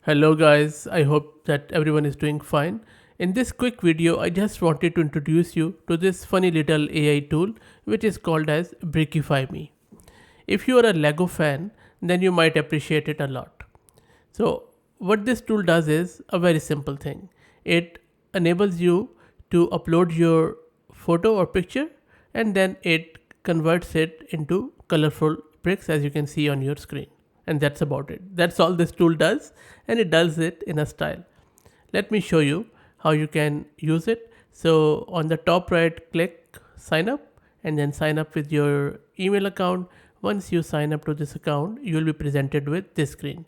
Hello guys, I hope that everyone is doing fine. In this quick video, I just wanted to introduce you to this funny little AI tool which is called as Brickify Me. If you are a Lego fan, then you might appreciate it a lot. So what this tool does is a very simple thing. It enables you to upload your photo or picture and then it converts it into colorful bricks as you can see on your screen. And that's about it. That's all this tool does, and it does it in a style. Let me show you how you can use it. So on the top right, click sign up and then sign up with your email account. Once you sign up to this account, you will be presented with this screen.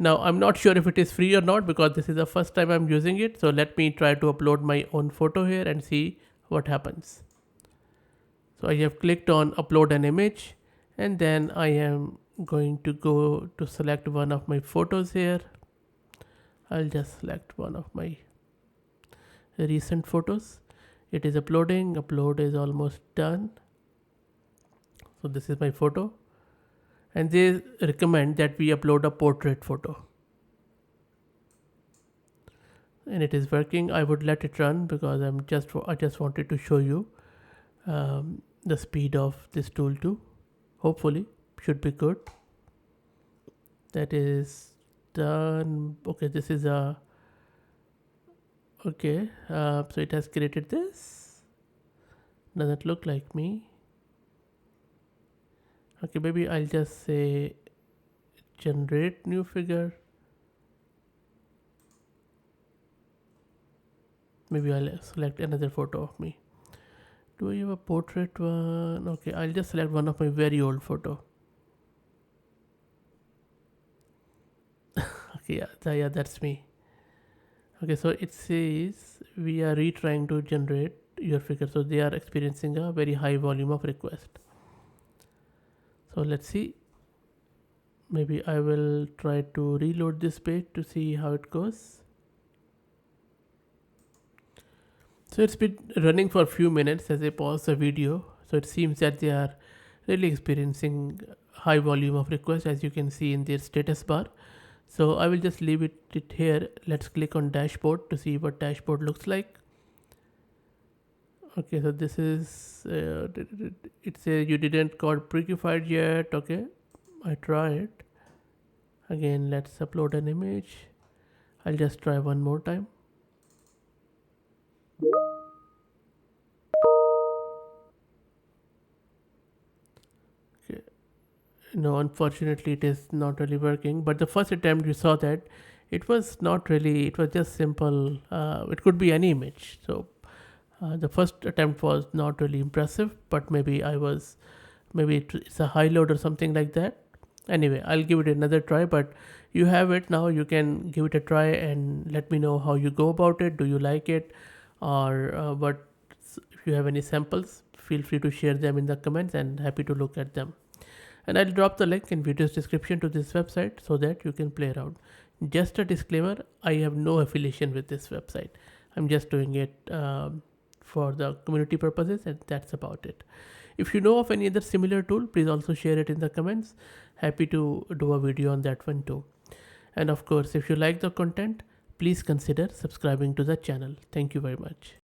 Now I'm not sure if it is free or not because this is the first time I'm using it. So let me try to upload my own photo here and see what happens. So I have clicked on upload an image and then I am going to go to select one of my photos here. I'll just select one of my recent photos. It is uploading. Upload is almost done. So this is my photo and they recommend that we upload a portrait photo. And it is working. I would let it run because I just wanted to show you the speed of this tool too. Hopefully should be good. That is done. Okay, this is a okay. So it has created this. Doesn't look like me. Okay, maybe I'll just say generate new figure. Maybe I'll select another photo of me. Do I have a portrait one? Okay, I'll just select one of my very old photo. Okay, yeah, that's me. Okay, so it says we are retrying to generate your figure. So they are experiencing a very high volume of request. So let's see. Maybe I will try to reload this page to see how it goes. So it's been running for a few minutes as I pause the video. So it seems that they are really experiencing high volume of requests as you can see in their status bar. So I will just leave it here. Let's click on dashboard to see what dashboard looks like. Okay, so this is it says you didn't got Brickified yet. Okay, I tried. Again, let's upload an image. I'll just try one more time. Okay. No, unfortunately, it is not really working. But the first attempt, you saw that it was not really. It was just simple. It could be any image. So the first attempt was not really impressive. But maybe it's a high load or something like that. Anyway, I'll give it another try. But you have it now. You can give it a try and let me know how you go about it. Do you like it, or what? If you have any samples, feel free to share them in the comments and happy to look at them. And I'll drop the link in video's description to this website so that you can play around. Just a disclaimer, I have no affiliation with this website. I'm just doing it for the community purposes and that's about it. If you know of any other similar tool, please also share it in the comments. Happy to do a video on that one too. And of course, if you like the content, please consider subscribing to the channel. Thank you very much.